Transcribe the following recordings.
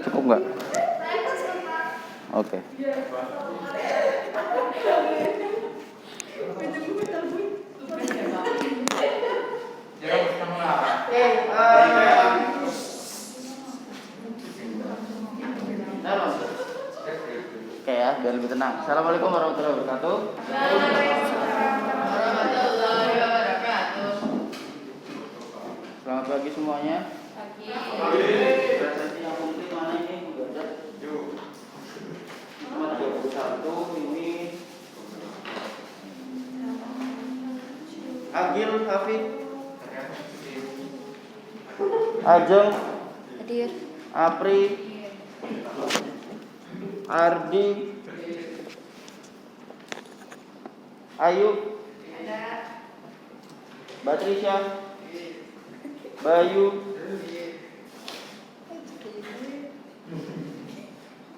Cukup nggak? Oke. Oke ya, biar lebih tenang. Assalamualaikum warahmatullahi wabarakatuh. Selamat pagi semuanya. Presentasi yang komplit mana ini? Udah ada. Nomor 31 ini Agil Hafid, Ajeng, Hadir. Apri, Ardi, Ayub, Batrisya, Bayu,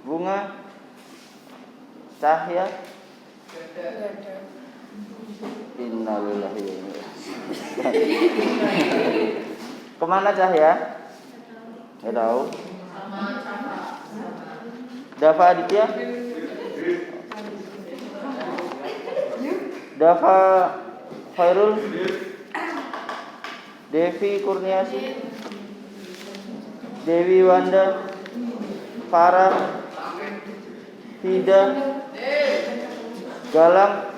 Bunga, Cahya. Innalillahi wa inna ilaihi. Kemana Cahya? Nggak tahu. Dava Aditya, Dava Khairul, Devi Kurniasi, Dewi Wanda, Farah, Hida, Galang,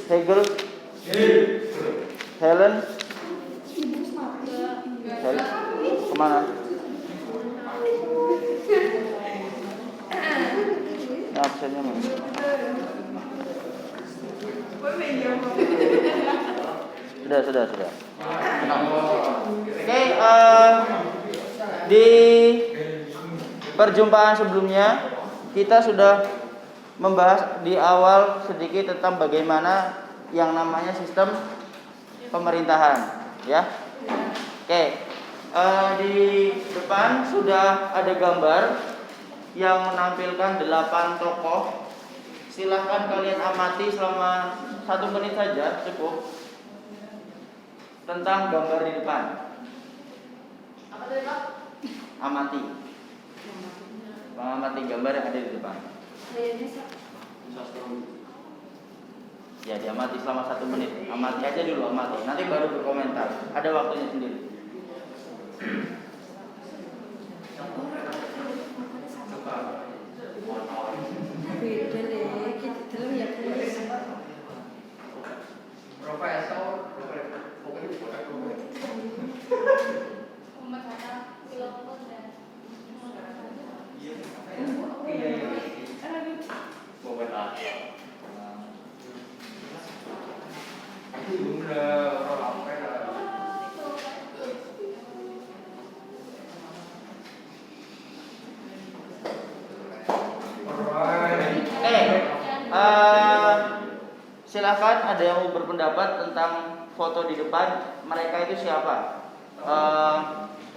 Hegel, Helen, kemana? Ini absennya mana? Sudah. Oke, di perjumpaan sebelumnya kita sudah membahas di awal sedikit tentang bagaimana yang namanya sistem pemerintahan, ya. Oke, di depan sudah ada gambar yang menampilkan 8 tokoh. Silahkan kalian amati selama 1 menit saja cukup tentang gambar di depan. Apa tadi, Pak? Amati. Mengamati gambar yang ada di depan. Ya, diamati selama 1 menit. Amati aja dulu, amati. Nanti baru berkomentar. Ada waktunya sendiri. Silakan ada yang mau berpendapat tentang foto di depan. Mereka itu siapa?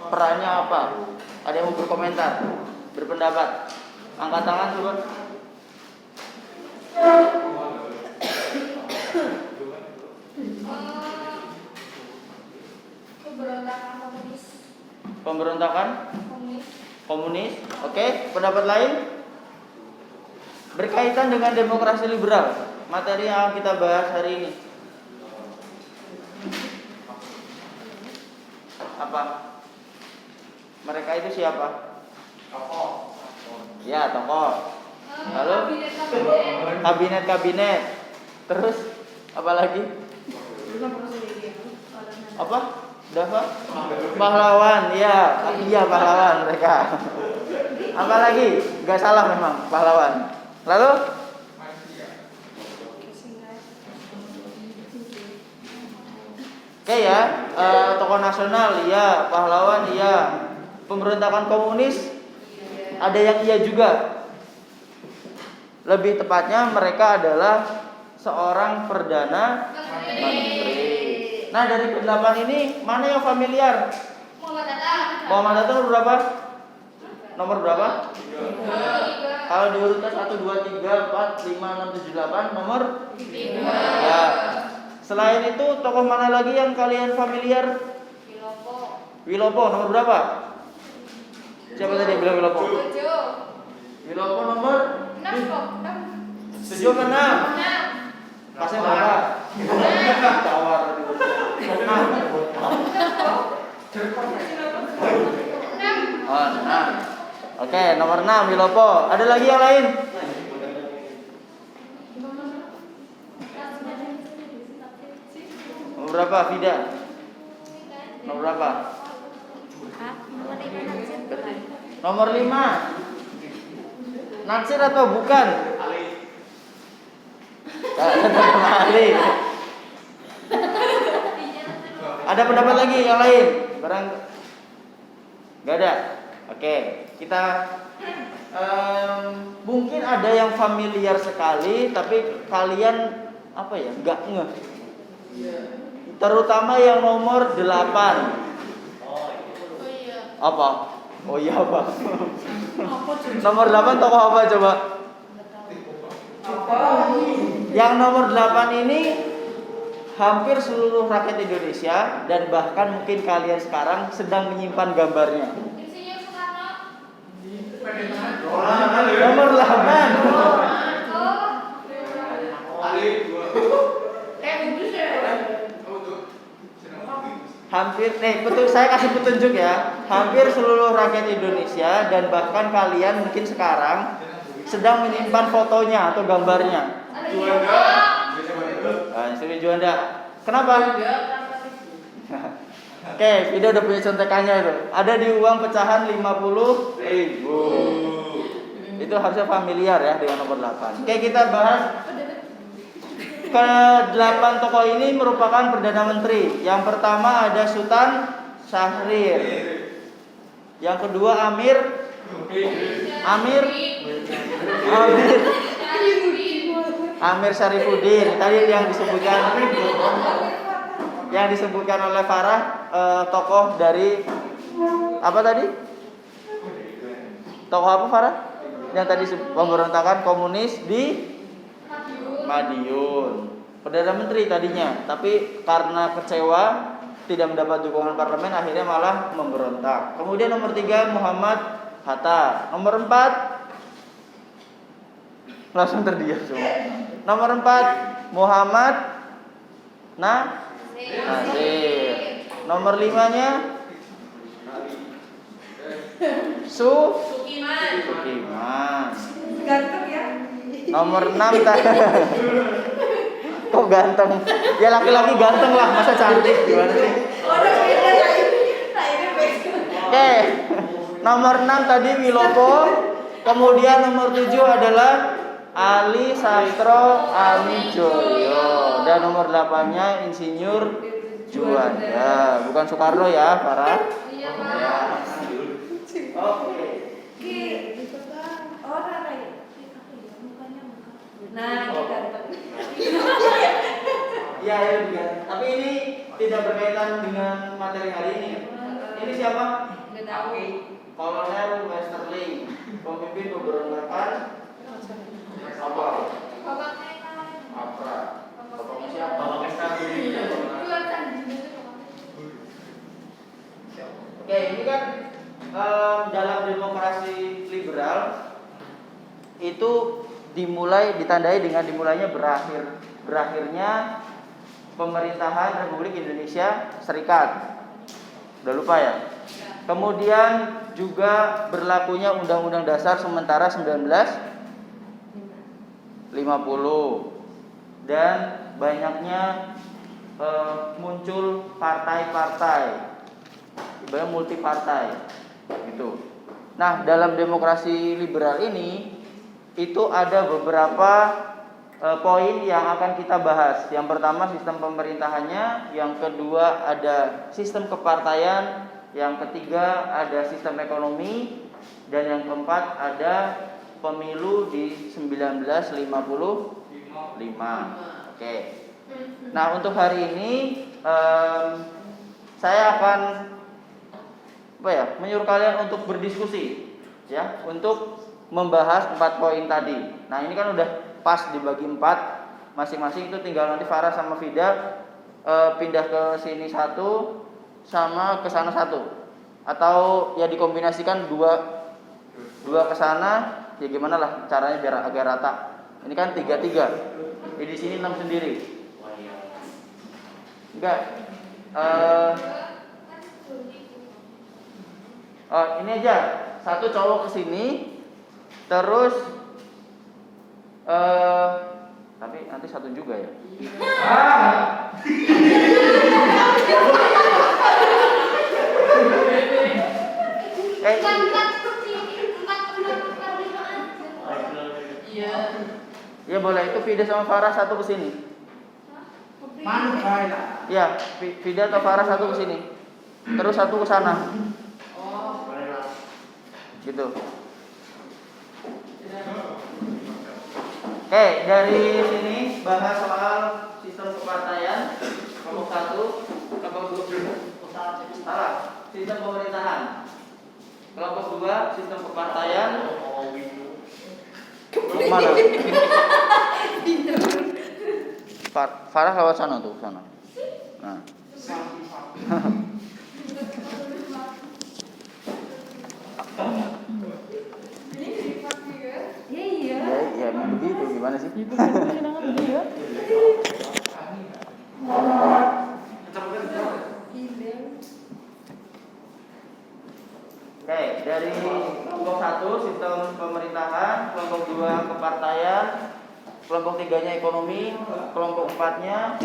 Perannya apa? Ada yang mau berkomentar, berpendapat? Angkat tangan coba. Pemberontakan komunis. Oke, pendapat lain berkaitan dengan demokrasi liberal. Materi yang kita bahas hari ini apa? Mereka itu siapa? Tokoh. Ya, tokoh. Lalu kabinet. Terus apa lagi? Apa? Dava? Pahlawan. Ya, iya pahlawan mereka. Apa lagi? Gak salah memang pahlawan. Lalu? Oke ya, tokoh nasional, iya, pahlawan, iya, pemberontakan komunis, ada yang iya juga. Lebih tepatnya mereka adalah seorang perdana menteri. Nah, dari ke-8 ini mana yang familiar? Muhammad Hatta nomor berapa? Nomor berapa? 3. Kalau diurutkan 1, 2, 3, 4, 5, 6, 7, 8, nomor 3. Ya. Selain itu, tokoh mana lagi yang kalian familiar? Wilopo nomor berapa? Siapa tadi yang bilang Wilopo? 7. Wilopo nomor 6 kok. 7 ke 6. 6. Pasnya berapa? Tawar tadi. 6. Oh, 6. Oke, nomor 6 Wilopo. Ada lagi yang lain? Nomor berapa, Fida? Nomor berapa? Nomor 5. Natsir atau bukan? Ali. Ada pendapat lagi yang lain? Barang nggak ada. Oke, kita mungkin ada yang familiar sekali, tapi kalian apa ya? Nggak ngeh. Terutama yang nomor 8. Apa? Oh iya apa? Nomor 8 tokoh apa coba? Yang nomor 8 ini hampir seluruh rakyat Indonesia dan bahkan mungkin kalian sekarang sedang menyimpan gambarnya. Nomor 8. Hampir saya kasih petunjuk ya. Hampir seluruh rakyat Indonesia dan bahkan kalian mungkin sekarang sedang menyimpan fotonya atau gambarnya. Sri Juanda. Kenapa? Oke, video udah punya contekannya itu. Ada di uang pecahan 50.000. Itu harusnya familiar ya dengan nomor 8. Oke, kita bahas ke-8 tokoh ini merupakan Perdana Menteri. Yang pertama ada Sultan Syahrir. Yang kedua Amir Syarifuddin. Tadi yang disebutkan oleh Farah, tokoh dari apa tadi? Tokoh apa Farah? Yang tadi pemberontakan komunis di Madiun. Perdana Menteri tadinya, tapi karena kecewa tidak mendapat dukungan parlemen akhirnya malah memberontak. Kemudian nomor 3 Muhammad Hatta. Nomor 4 langsung terdiam semua. Nomor 4 Muhammad Nasir. Nomor 5-nya Sukiman. Ganteng ya. Nomor 6 kok ganteng? Ya laki-laki ganteng lah, masa cantik gimana sih? Oke. Nomor 6 tadi Wilopo. Kemudian nomor 7 adalah Ali Sastro Amijoyo. Dan nomor 8-nya Insinyur Juanda. Bukan Soekarno ya, Farah? Iya, Pak. Oke. Nah, Iya, ya. Tapi ini tidak berkaitan dengan materi hari ini. Ini siapa? Nggak tahu. Kolonel Westerling, pemimpin pemberontakan apa? Apa? Bapaknya siapa? Oke, ini kan dalam demokrasi liberal itu ditandai dengan dimulainya berakhirnya pemerintahan Republik Indonesia Serikat. Udah lupa ya? Kemudian juga berlakunya Undang-Undang Dasar sementara 1950 dan banyaknya muncul partai-partai, ibaratnya multipartai gitu. Nah, dalam demokrasi liberal ini itu ada beberapa poin yang akan kita bahas. Yang pertama sistem pemerintahannya, yang kedua ada sistem kepartaian, yang ketiga ada sistem ekonomi, dan yang keempat ada pemilu di 1955. Oke. Nah, untuk hari ini saya akan menyuruh kalian untuk berdiskusi ya, untuk membahas 4 poin tadi. Nah, ini kan udah pas dibagi 4 masing-masing, itu tinggal nanti Farah sama Fida pindah ke sini satu, sama ke sana 1. Atau ya dikombinasikan dua ke sana, ya gimana lah caranya biar agak rata. Ini kan 3. Di sini 6 sendiri. Enggak. Ini aja. 1 cowok ke sini, terus tapi nanti 1 juga ya. Ya boleh, itu Fida sama Farah 1 ke sini. Ya, Fida atau Farah 1 ke sini. Terus 1 ke sana. Gitu. Oke, dari sini bahas soal sistem kepartaian. Kelompok 1, kelompok 2 salah, sistem pemerintahan. Kelompok 2, sistem kepartaian. Mana? Farah lewat sana tuh, sana. Nah. Iya. Ya begitu, gimana sih? Oke, dari kelompok 1 sistem pemerintahan, kelompok 2 kepartaian, kelompok 3-nya ekonomi, kelompok 4-nya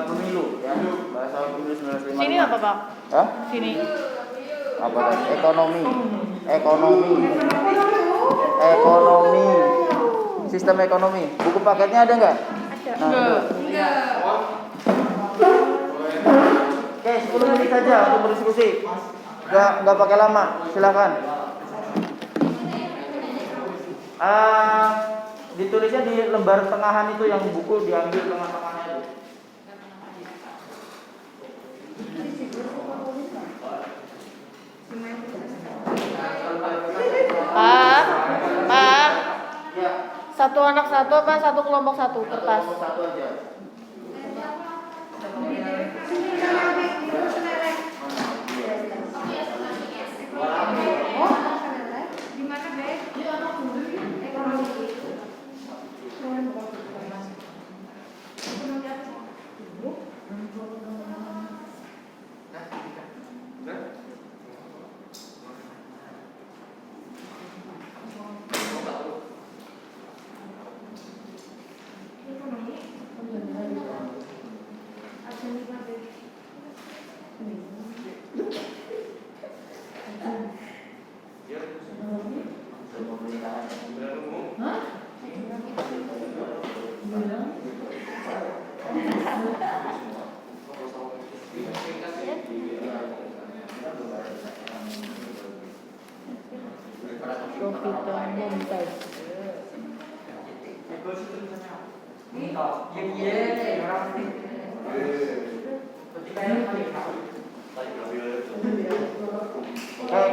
pemilu ya. Bahasa pemilu 1955. Sini apa, Pak? Hah? Sini. Apa tadi? Ekonomi. Sistem ekonomi. Buku paketnya ada nggak? Ada. Nah, Enggak. Oke, 10 menit saja untuk berdiskusi. Nggak pakai lama, silakan. Ditulisnya di lembar tengahan itu, yang buku diambil tengah-tengahnya itu. Pak. Ya, 1 anak 1 apa 1 kelompok 1 kertas? kelompok 1 aja.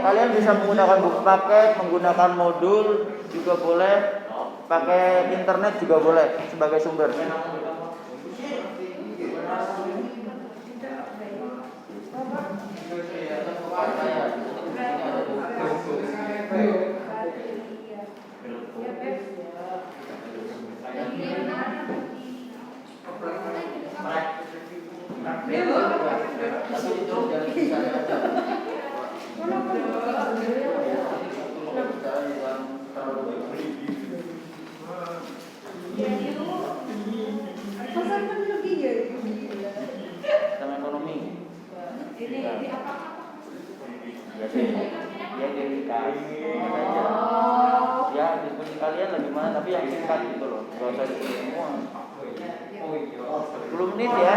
Kalian bisa menggunakan buku paket, menggunakan modul juga boleh, pakai internet juga boleh sebagai sumber. Sistem ekonomi. Ya dedikasi aja. Ya diskusi kalian lagi mana, tapi yang singkat gitu loh. Gak usah diskusi semua. 10 menit ya.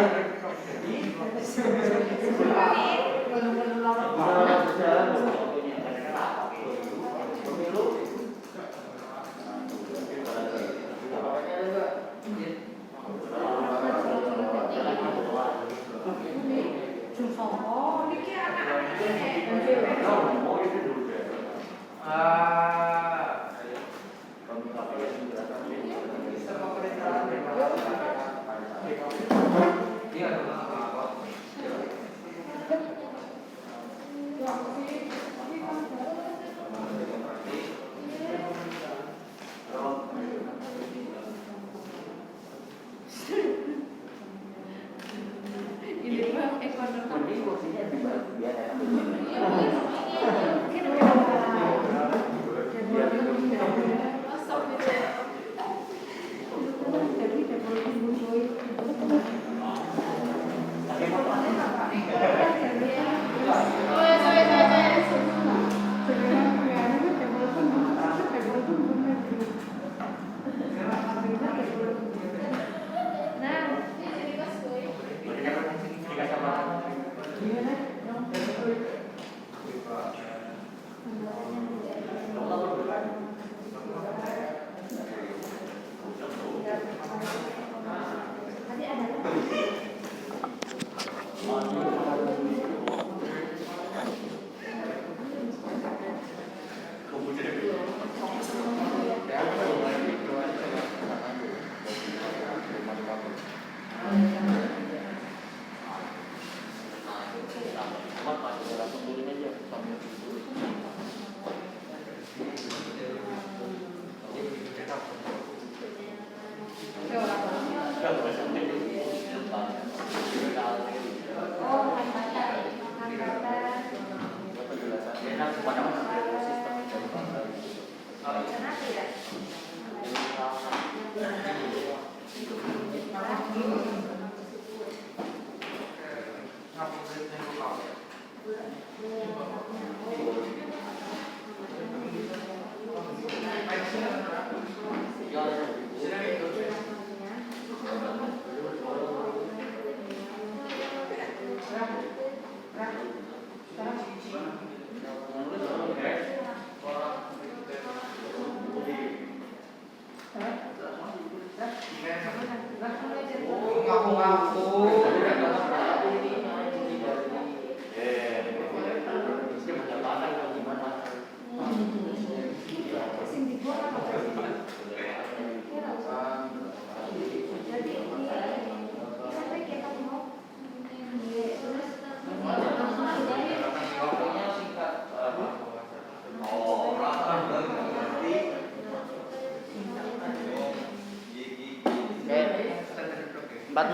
Ini mah Ekuador. Mending kursinya dibalik biar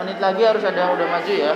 menit lagi harus ada yang udah maju ya.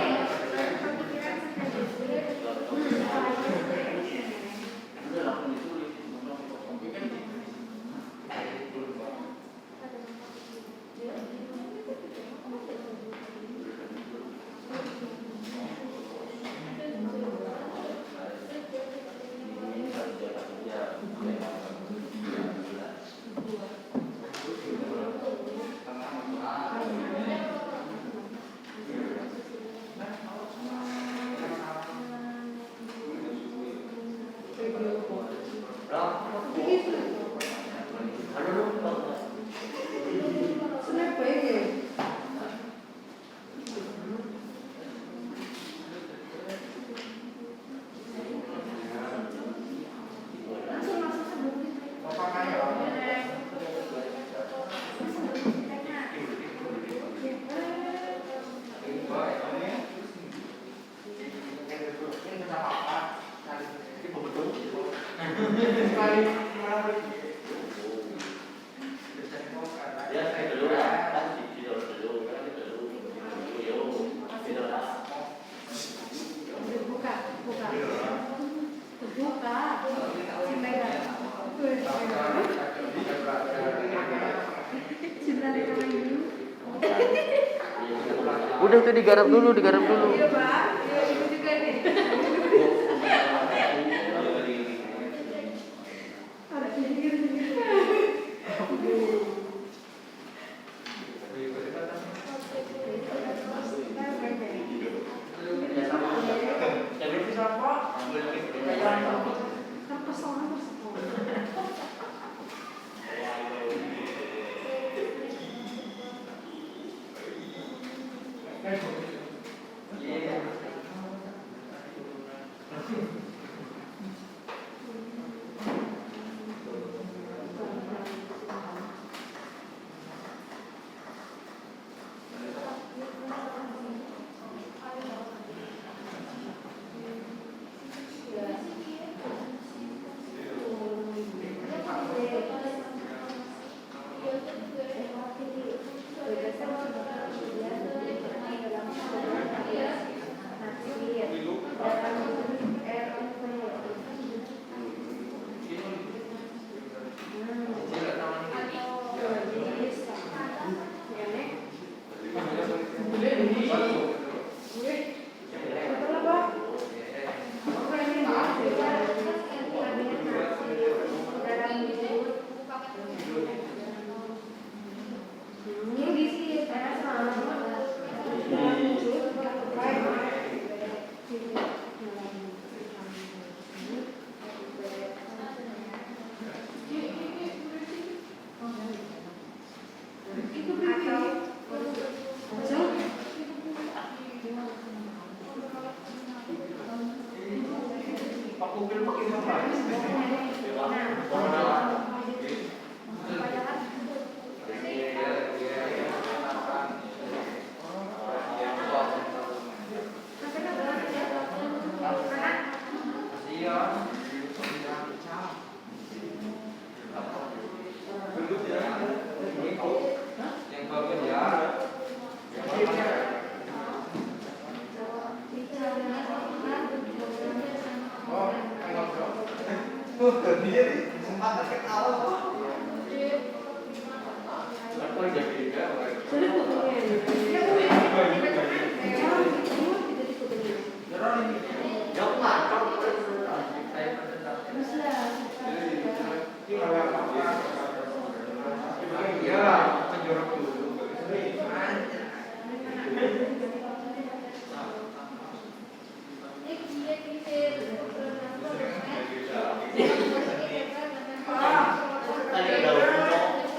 Udah itu digarap dulu. Iya, Pak. Ya, itu juga nih.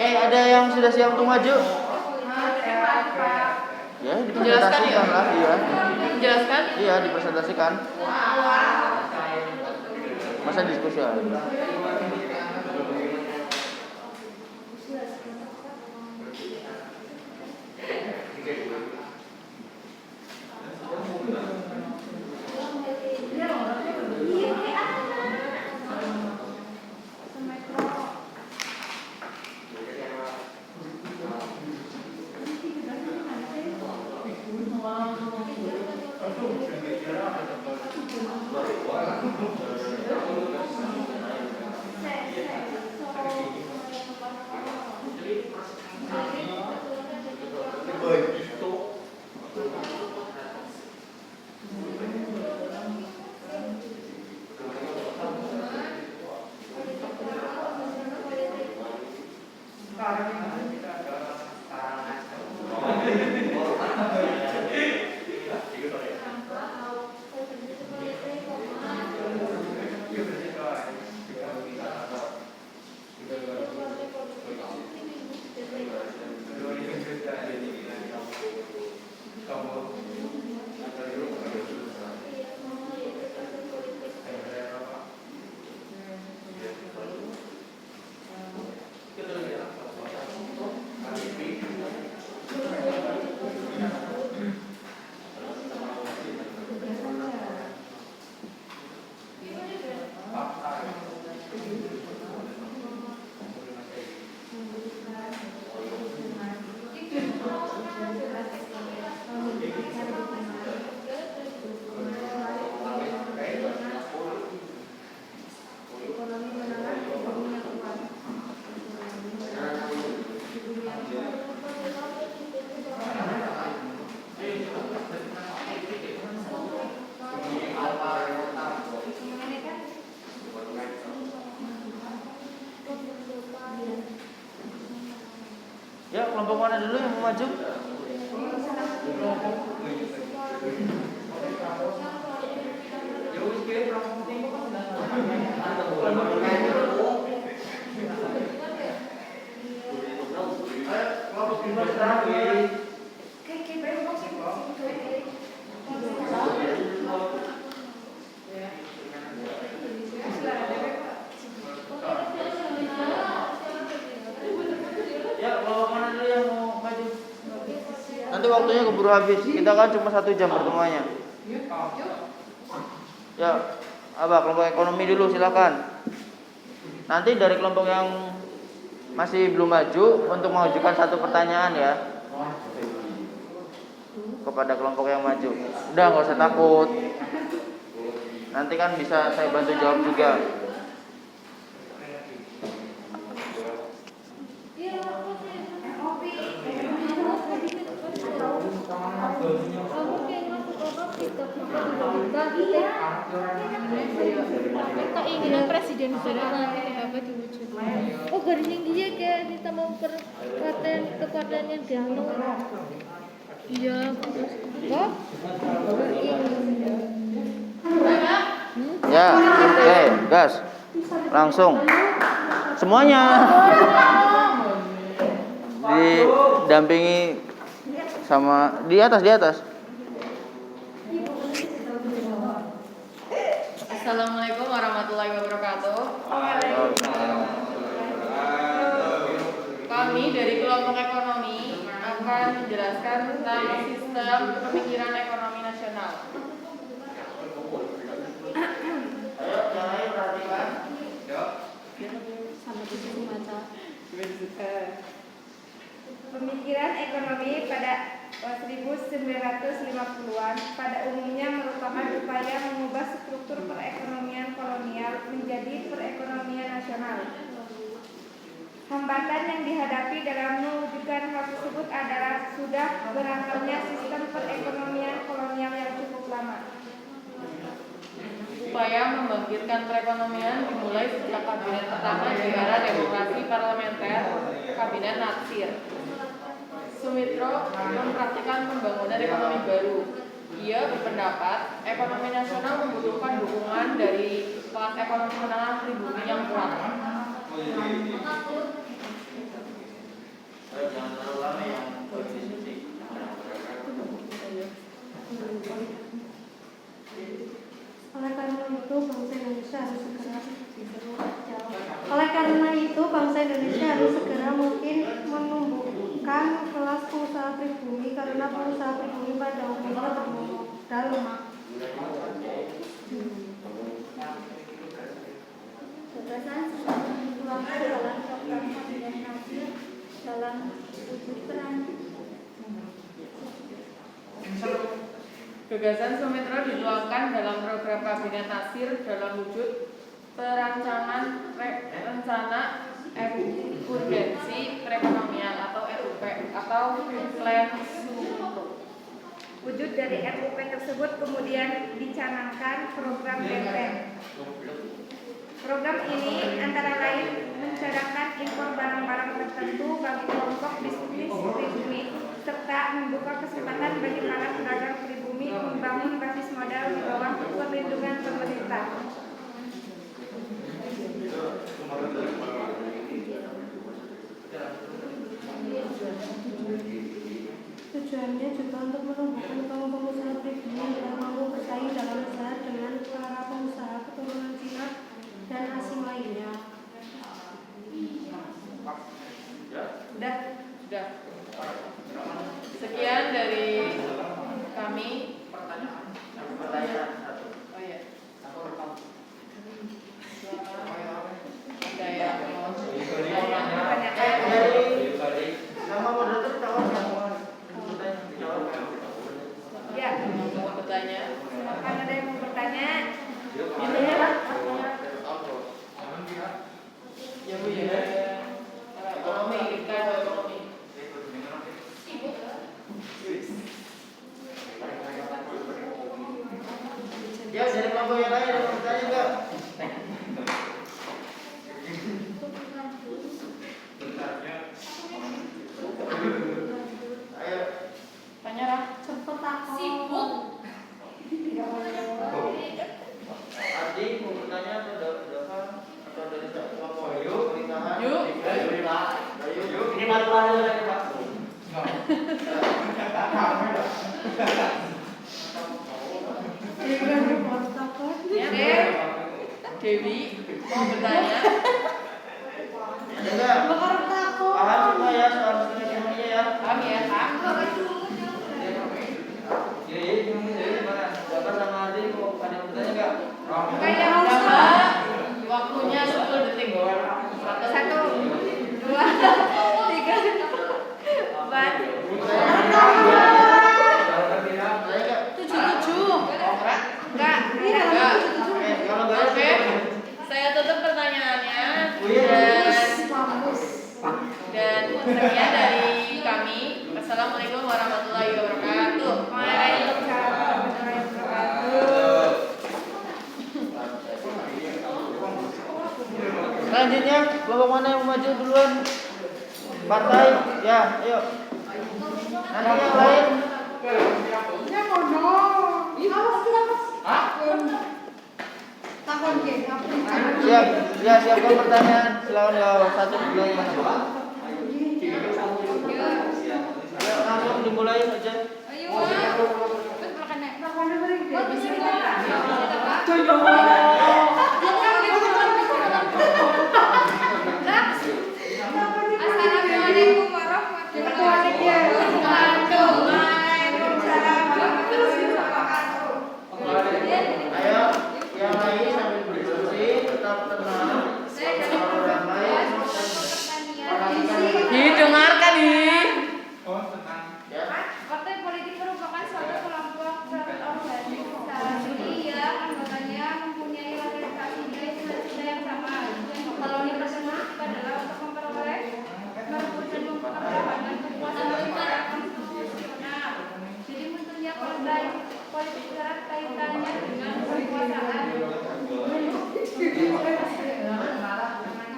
Oke, ada yang sudah siap untuk maju? Ya, dipresentasikan lah, iya. Jelaskan? Iya, dipresentasikan. Masa diskusi aja. Ya, kelompok mana dulu yang mau maju? Ya, kelompok mana dulu yang mau maju? Nanti waktunya keburu habis. Kita kan cuma 1 jam pertemuannya. Ya, kelompok ekonomi dulu silakan. Nanti dari kelompok yang masih belum maju untuk mengajukan 1 pertanyaan ya kepada kelompok yang maju. Udah, nggak usah takut. Nanti kan bisa saya bantu jawab juga. Keinginan presiden saudara nanti apa diwujudkan? Oh, garis yang dia kayak kita mau kekuatan yang dianu. Iya, kok? Ya, oke, gas. Langsung. Semuanya. Didampingi sama di atas. Assalamualaikum warahmatullahi akan menjelaskan tentang sistem pemikiran ekonomi nasional. Ayo, yang lain perhatikan. Pemikiran ekonomi pada 1950-an pada umumnya merupakan upaya mengubah struktur perekonomian kolonial menjadi perekonomian nasional. Hambatan yang dihadapi dalam mewujudkan hal tersebut adalah sudah berantamnya sistem perekonomian kolonial yang cukup lama. Upaya membangkitkan perekonomian dimulai sejak kabinet pertama di era demokrasi parlementer, Kabinet Natsir. Sumitro mempraktikkan pembangunan ekonomi baru. Ia berpendapat ekonomi nasional membutuhkan dukungan dari kelas ekonomi menengah pribumi yang kuat. Jangan terlalu lama ya. Oleh karena itu bangsa Indonesia harus segera mungkin menumbuhkan kelas pengusaha pribumi karena pengusaha pribumi pada umumnya bermodal. Gagasan dituangkan dalam program Kabinet Nasional dalam wujud peran. Gagasan Sumitro dituangkan dalam program Kabinet Natsir dalam wujud perancangan rencana urgensi perekonomian atau RUP atau Plan Sumitro. Wujud dari RUP tersebut kemudian dicanangkan program BPN. Program ini antara lain mencadangkan impor barang-barang tertentu bagi kelompok bisnis pribumi serta membuka kesempatan bagi para pedagang pribumi membangun basis modal di bawah perlindungan pemerintah. Tujuannya juga untuk menumbuhkan kaum pengusaha pribumi yang mampu bersaing dalam usaha dengan para pengusaha keturunan Cina dan asing lainnya. Sudah. Sekian dari kami. Pertanyaan. Oh iya. Ada yang mau Kebanyakan Dari nama moderator jawab ya, mau bertanya. silakan ada yang mau bertanya. Ya Bu ya. Ekonomi kita ekonomi. Ya, dari kelompok yang lain ada yang bertanya enggak? Ayo. Tanya lah. Cepet aku. Adi mau bertanya atau Dava atau dari kelompok pemerintahan? Yuk. Yuk. Ini malu-malu dari Pak. Ya, Dewi mau bertanya. Ada enggak? Paham semua ya soal semuanya ya? Paham ya, Kak? Jadi gimana? Dapat sama Adi mau ada yang bertanya enggak? Dapat waktunya 10 detik. 1, 2, 3, 4. Enggak. Kalau enggak Oke, saya tutup pertanyaannya dan sekian dari kami. Assalamualaikum warahmatullahi wabarakatuh. Waalaikumsalam warahmatullahi wabarakatuh. Selanjutnya, kelompok mana yang mau maju duluan? Partai, ya, ayo. Nanti yang lain. Siap, ya siapkan pertanyaan. Silakan ya satu dua yang mana? Ayo langsung dimulai aja. Assalamualaikum warahmatullahi wabarakatuh. politik erat kaitannya dengan kekuasaan.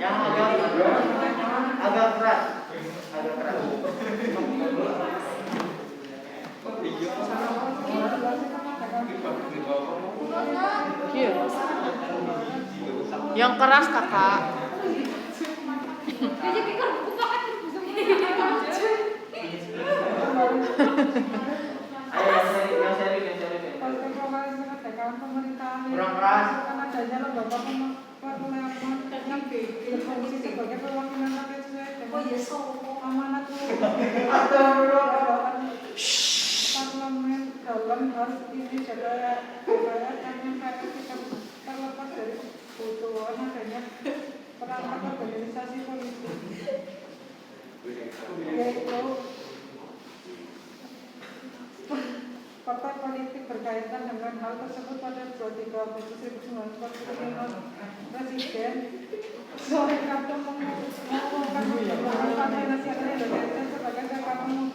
Yang agak keras. Agak keras. Iya. Yang keras kakak. Ayo yang seri. Kurang keras. Parlemen dalam hal ini DPR yang terlepas dari kebutuhan adanya perangkat organisasi politik, yaitu partai politik berkaitan dengan hal tersebut pada 23 Agustus 1945 Presiden Soekarno mengumumkan Partai Nasional Indonesia sebagai sekarang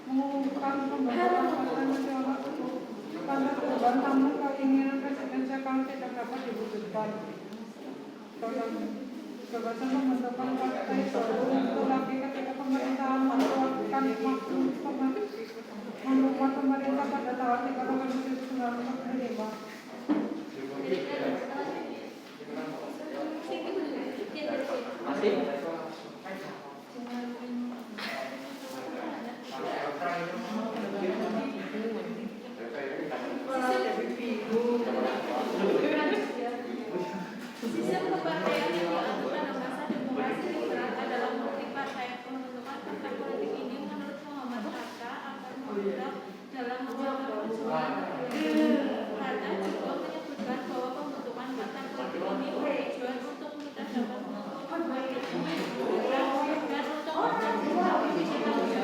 mengumumkan pembentukan Partai Nasional karena perubahan, namun keinginan Presiden Soekarno tidak dapat diwujudkan. Gagasan pembentukan partai baru muncul lagi ketika pemerintahan mengeluarkan membuat pemerintah pada tahun 3 Agustus 1945. Masih? Sistem kepartaian yang dilakukan dalam masa demokrasi liberal adalah multipartai. Pembentukan partai politik ini menurut Muhammad Hatta akan membuat dalam menjaga perjuangan Hatta juga menyebutkan bahwa pembentukan partai politik ini bertujuan untuk kita dapat memperbaiki dan untuk mencapai visi manusia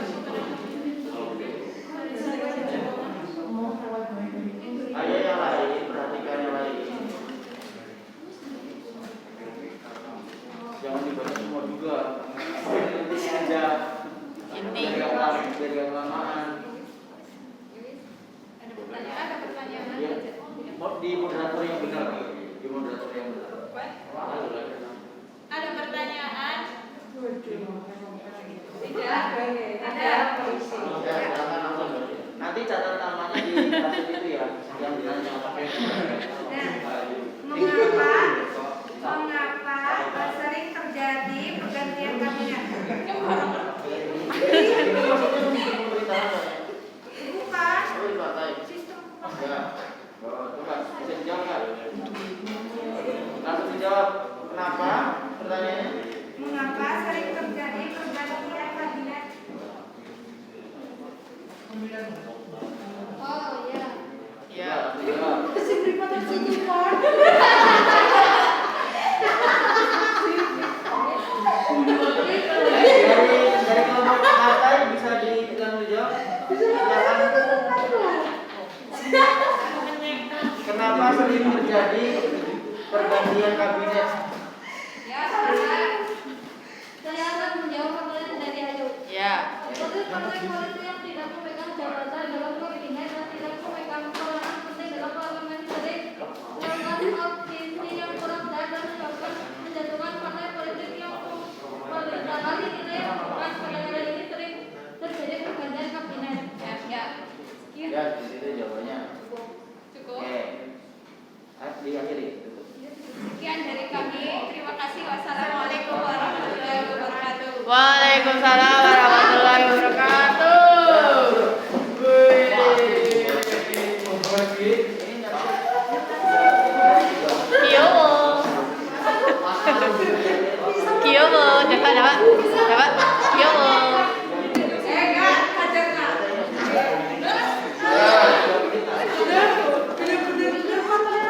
Ayo yang lain, perhatikan yang lain. Jangan dibaca semua juga. Ada biar yang lamaan. Ada pertanyaan. Ya, di moderator yang benar. Di moderator yang benar. Ada pertanyaan? Tidak. Ada. Nanti catat namanya di kasus itu ya, yang ditanya Mengapa sering terjadi pergantian kabinet? Bukan. Sistem Coba bisa dijawab nggak? Langsung dijawab. Kenapa? Pertanyaannya? Mengapa sering terjadi pergantian kabinet? Oh iya. Iya. Dijawab. Dari kelompok partai bisa langsung dijawab. Kenapa sering terjadi pergantian kabinet? Ya, saya akan menjawab pertanyaan dari Ayu. Ya. Untuk partai politik yang tidak memegang jabatan dalam kabinet dan tidak memegang peranan penting dalam parlemen sering melakukan opsi yang kurang baik dan menyebabkan menjatuhkan partai politik yang pemerintahan dinilai bukan pada daerah ini sering terjadi pergantian kabinet. Ya, di situ jawabannya. Cukup. Oke. Diakhiri. Sekian dari kami. Terima kasih. Wassalamualaikum warahmatullahi wabarakatuh. Waalaikumsalam warahmatullahi wabarakatuh. Kiyomo, dapat. Kiyomo.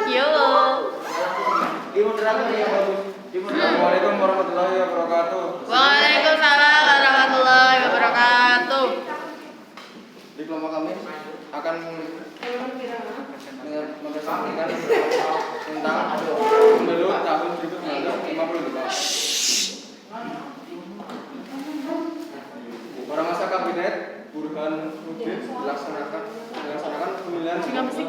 Kiyomo. Di moderator yang bagus. Di moderator. Assalamualaikum warahmatullahi wabarakatuh. Waalaikumsalam warahmatullahi wabarakatuh. Di kelompok kami akan mengesampingkan tentang pemilu tahun 1952. Pada masa kabinet Burhanuddin dilaksanakan dilaksanakan pemilihan Sing apa sih?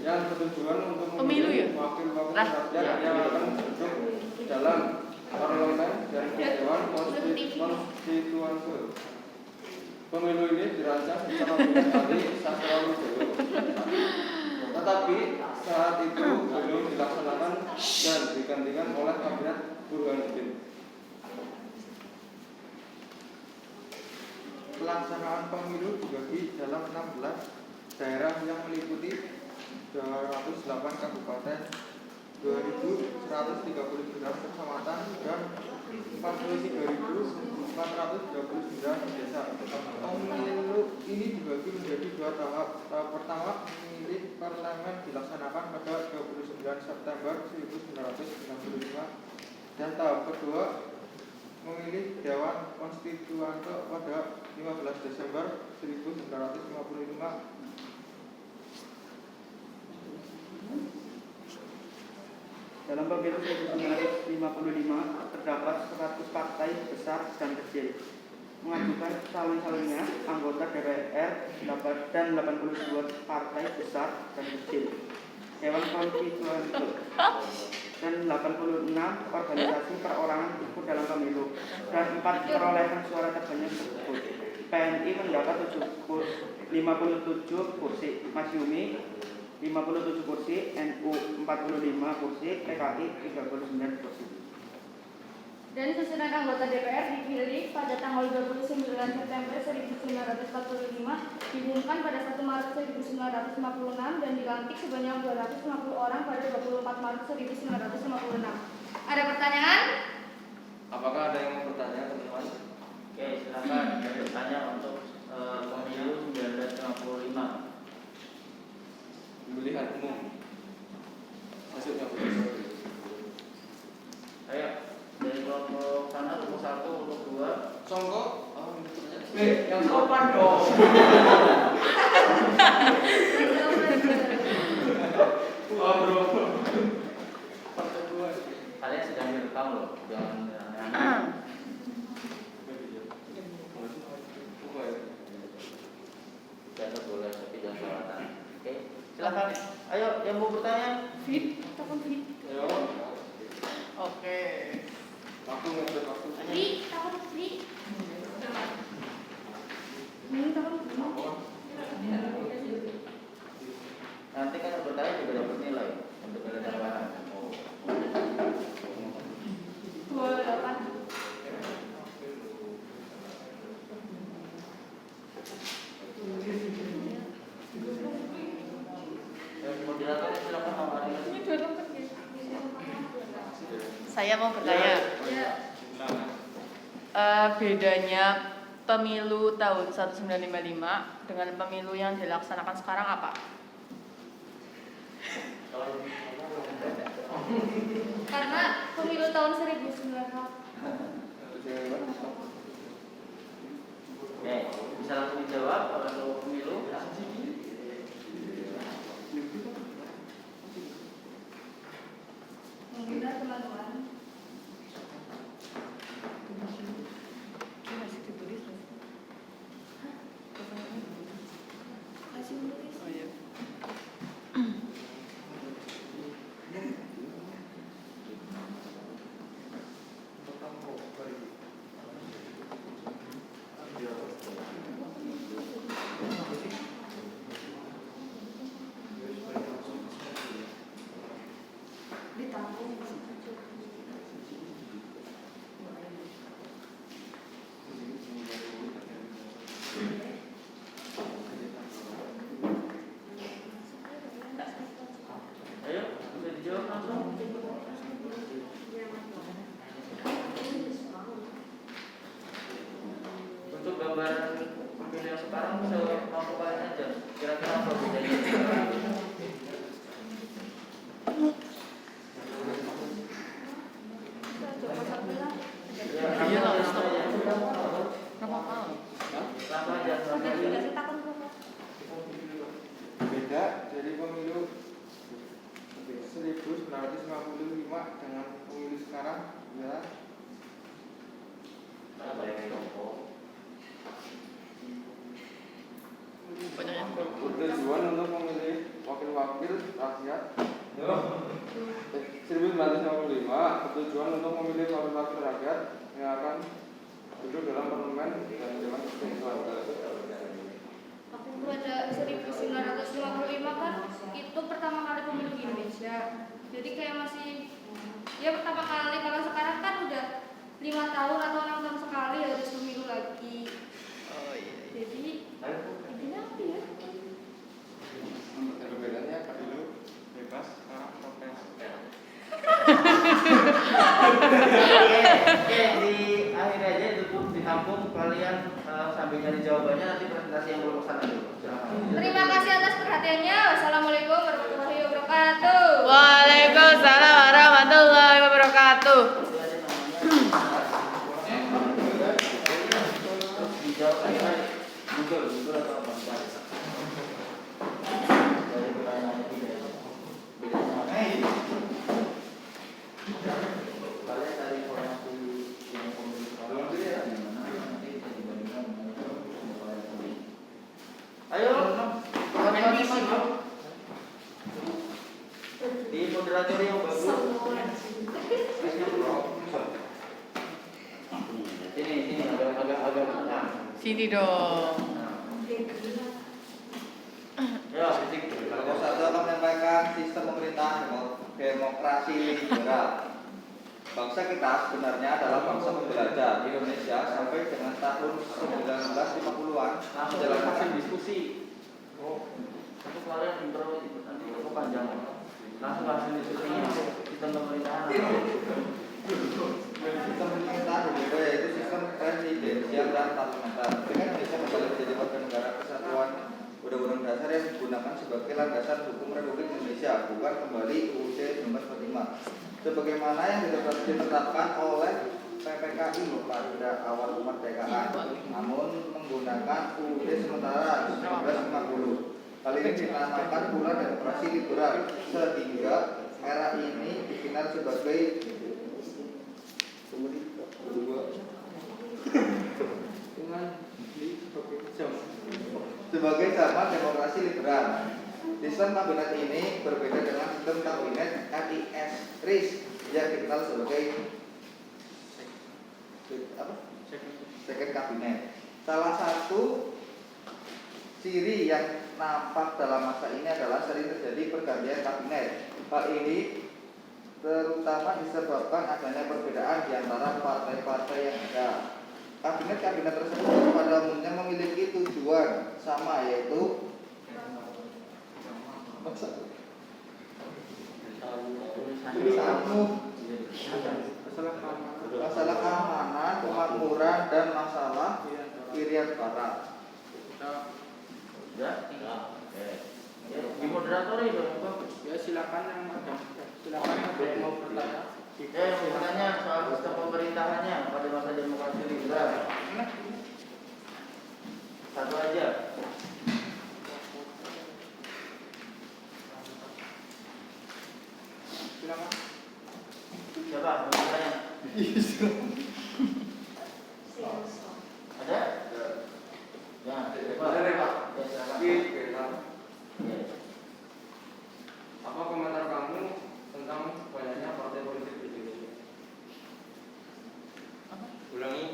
yang bertujuan untuk Pemilu ya? wakil-wakil Lah. rakyat yang akan duduk dalam parlemen dan dewan konstituante. Pemilu ini dirancang secara oleh Sastrowijoyo. Tetapi saat itu belum dilaksanakan dan digantikan oleh kabinet Burhanuddin. Pelaksanaan pemilu dibagi dalam 16 daerah yang meliputi 208 kabupaten, 2.139 kecamatan, dan 43.439 desa. Pemilu ini dibagi menjadi 2 tahap. Tahap pertama, memilih parlemen dilaksanakan pada 29 September 1995, dan tahap kedua, memilih Dewan Konstituante pada 15 Desember 1955. Dalam pemilu 1955 terdapat 100 partai besar dan kecil mengajukan calon-calonnya anggota DPR dan 82 partai besar dan kecil, Dewan Konstituante, dan 86 organisasi perorangan ikut dalam pemilu, dan 4 perolehan suara terbanyak tersebut. PNI mendapat 57 kursi, Masyumi 57 kursi, NU 45 kursi, PKI 39 kursi. Dan susunan anggota DPR dipilih pada tanggal 29 September 1945, diumumkan pada 1 Maret 1956, dan dilantik sebanyak 250 orang pada 24 Maret 1956. Ada pertanyaan? Apakah ada yang mau bertanya, teman-teman? Oke, silakan yang bertanya untuk pemilu 1955. Pemilihan umum. Maksudnya apa? Ayo, dari kelompok sana untuk 1, untuk 2. Songko? Yang sopan dong. Kalian sedang direkam loh, jangan aneh-aneh. Biasa boleh, tapi jangan kelewatan. Oke, silakan. Ayo, yang mau bertanya. Ayo. Oke. Waktu ngejar waktu. Nanti kan yang bertanya juga dapat nilai untuk ada tambahan. Moderator silakan awali. Saya mau bertanya. Bedanya pemilu tahun 1955 dengan pemilu yang dilaksanakan sekarang apa? Karena pemilu tahun 1900. Oke, bisa langsung dijawab kalau pemilu. Mudah teman-teman. Oh iya. Ayo, bisa dijawab langsung. Untuk gambaran pemilu yang sekarang bisa mampu kalian aja. Kira-kira apa bedanya? Iya lah, Stop aja. Kenapa mau? Kenapa aja? Kenapa aja? Beda dari pemilu 1955 dengan pemilu sekarang adalah Kenapa yang kelompok? Banyak yang bertujuan untuk memilih wakil-wakil rakyat. 1955 bertujuan untuk memilih wakil-wakil rakyat yang akan duduk dalam parlemen dan dewan perwakilan. Pada 1955 kan itu pertama kali pemilu di Indonesia. Jadi kayak masih ya pertama kali. Kalau sekarang kan udah 5 tahun atau 6 tahun sekali harus pemilu lagi. Jadi intinya apa ya? Perbedaannya apa dulu? Bebas, sekarang protes. Oke, di akhir aja itu ditampung kalian sambil nyari jawabannya nanti presentasi yang belum kesana dulu. Terima kasih atas perhatiannya. Wassalamualaikum warahmatullahi wabarakatuh. Waalaikumsalam warahmatullahi wabarakatuh. Dijawab aja Google atau apa? Dari pertanyaannya tidak. Bedanya apa? Kalian cari informasi yang pemilik sekolah di mana nanti bisa dibandingkan dengan sekolah yang lain. Ayo, di moderator yang bagus. Sini agak tengah. Sini dong. Ya, Kelompok 1 akan menyampaikan sistem pemerintahan demokrasi liberal. Bangsa kita sebenarnya adalah bangsa pembelajar di Indonesia sampai dengan tahun 1950-an menjalankan diskusi. Oh, itu kalian intro nanti itu panjang. Langsung hasil diskusinya sistem pemerintahan. sistem pemerintahan berbeda, yaitu sistem presidensial dan parlementer. Dengan Indonesia kembali menjadi warga negara kesatuan Undang-Undang Dasar yang digunakan sebagai landasan hukum Republik Indonesia, bukan kembali UUD 1945 sebagaimana yang ditetapkan oleh PPKI pada awal kemerdekaan, namun menggunakan UUD sementara 1950. Hal ini dinamakan pula demokrasi liberal, sehingga era ini dikenal sebagai zaman demokrasi liberal. Sistem kabinet ini berbeda dengan sistem kabinet RIS yang dikenal sebagai second kabinet. Salah satu ciri yang nampak dalam masa ini adalah sering terjadi pergantian kabinet. Hal ini terutama disebabkan adanya perbedaan di antara partai-partai yang ada. Kabinet-kabinet tersebut pada umumnya memiliki tujuan sama, yaitu masalah keamanan, kemakmuran, dan masalah Irian Barat. Ya, di moderator itu Ya silakan yang mau bertanya. yang bertanya soal sistem pemerintahannya pada masa demokrasi liberal. Satu aja. Silakan. Siapa yang bertanya? Ada? Ya, Pak. Ya, silakan. Apa komentar kamu tentang banyaknya partai politik di Indonesia? Ulangi.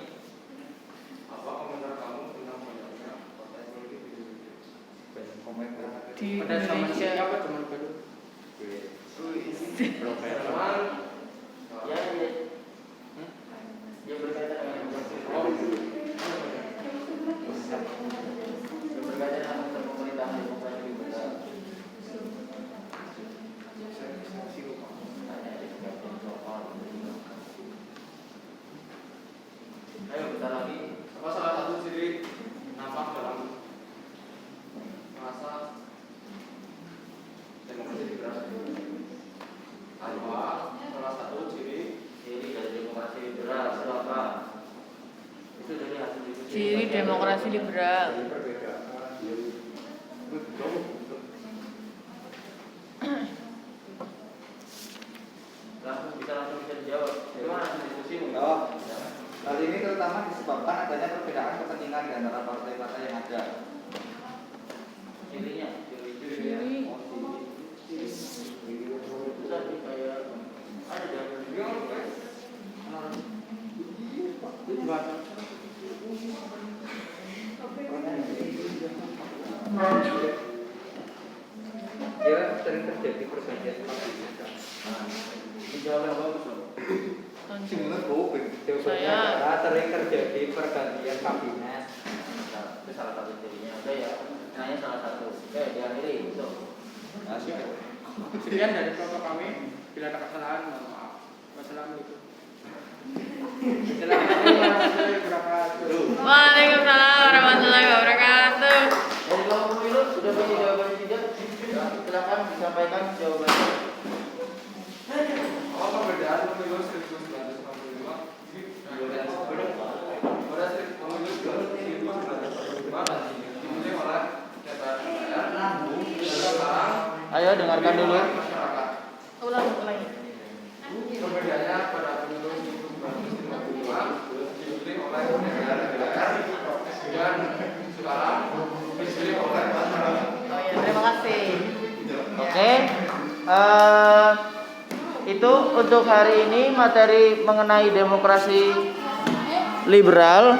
Apa komentar kamu tentang banyaknya partai politik di Indonesia? Di Indonesia. Apa teman baru? Teman. Ya, ya berkaitan dengan berkaitan dengan sistem pemerintahan demokrasi liberal. Ayo bentar lagi. Apa salah satu ciri nampak dalam masa demokrasi liberal? Apa salah satu ciri dari demokrasi liberal itu apa? Itu dari hasil diskusi. Ciri demokrasi liberal. perbedaan? Langsung bisa dijawab. Itu kan hasil diskusi. Oh. Hal ini terutama disebabkan adanya perbedaan kepentingan di antara partai-partai yang ada. sering terjadi pergantian kabinet. Dijawab yang bagus loh. Jawabannya adalah sering terjadi pergantian kabinet. Itu salah satu cirinya. Oke ya. Nanya salah satu. Oke, diakhiri itu. Sekian dari kelompok kami. Bila ada kesalahan, mohon maaf. Wassalamualaikum. Waalaikumsalam warahmatullahi wabarakatuh. Dari kelompok pemilu sudah punya jawabannya tidak? Ya, silakan disampaikan jawabannya. Apa perbedaan pemilu 1945 dan sebelum pada pemilu 1945 dimulai oleh DPR dan sekarang Ayo dengarkan dulu. Ulang. Perbedaannya pada pemilu 1945 dipilih oleh DPR dan sekarang dipilih oleh masyarakat. Oh ya, terima kasih. Oke. Itu untuk hari ini materi mengenai demokrasi liberal.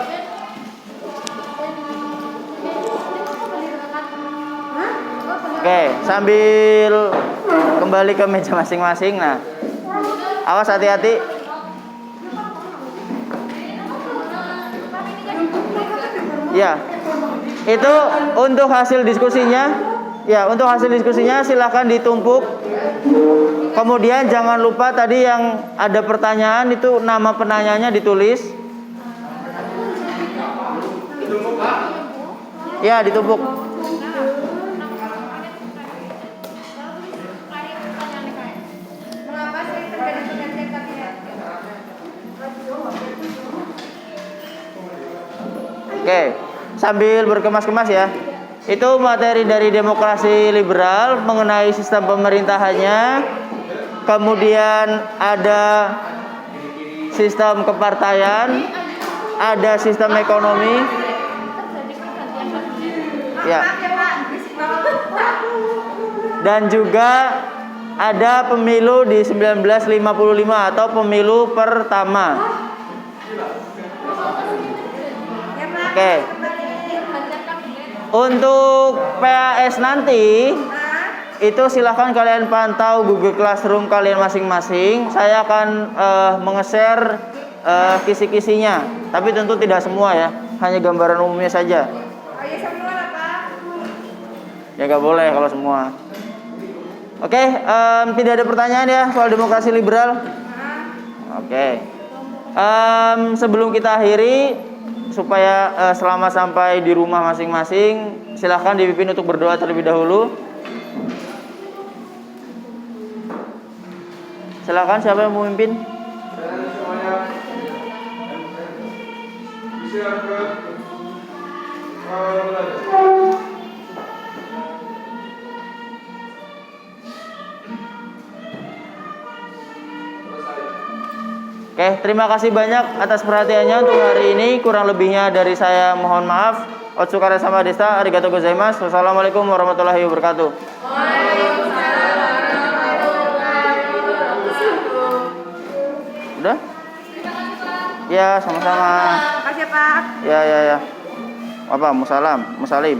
Oke, sambil kembali ke meja masing-masing. Nah, awas hati-hati. Ya, itu untuk hasil diskusinya. Ya, untuk hasil diskusinya silahkan ditumpuk. Kemudian jangan lupa tadi yang ada pertanyaan itu nama penanyanya ditulis. Ya, ditumpuk. Mengapa sering terjadi pergantian kabinet? Oke, sambil berkemas-kemas ya. Itu materi dari demokrasi liberal mengenai sistem pemerintahannya. Kemudian ada sistem kepartaian, ada sistem ekonomi. Ya. Dan juga ada pemilu di 1955 atau pemilu pertama. Oke. Untuk PAS nanti itu silahkan kalian pantau Google Classroom kalian masing-masing. Saya akan menge-share kisi-kisinya, tapi tentu tidak semua ya, hanya gambaran umumnya saja. Oh iya, semua lah Pak. Ya nggak boleh kalau semua. Oke, tidak ada pertanyaan ya soal demokrasi liberal. Oke. Sebelum kita akhiri, supaya selamat sampai di rumah masing-masing, silahkan dipimpin untuk berdoa terlebih dahulu. Silakan, siapa yang mau memimpin? Oke, terima kasih banyak atas perhatiannya untuk hari ini. Kurang lebihnya dari saya mohon maaf. Otsukare sama desta, arigatou gozaimasu. Wassalamualaikum warahmatullahi wabarakatuh. Waalaikumsalam warahmatullahi wabarakatuh. Udah? Ya, sama-sama. Makasih Pak. Ya. Apa? Musalim.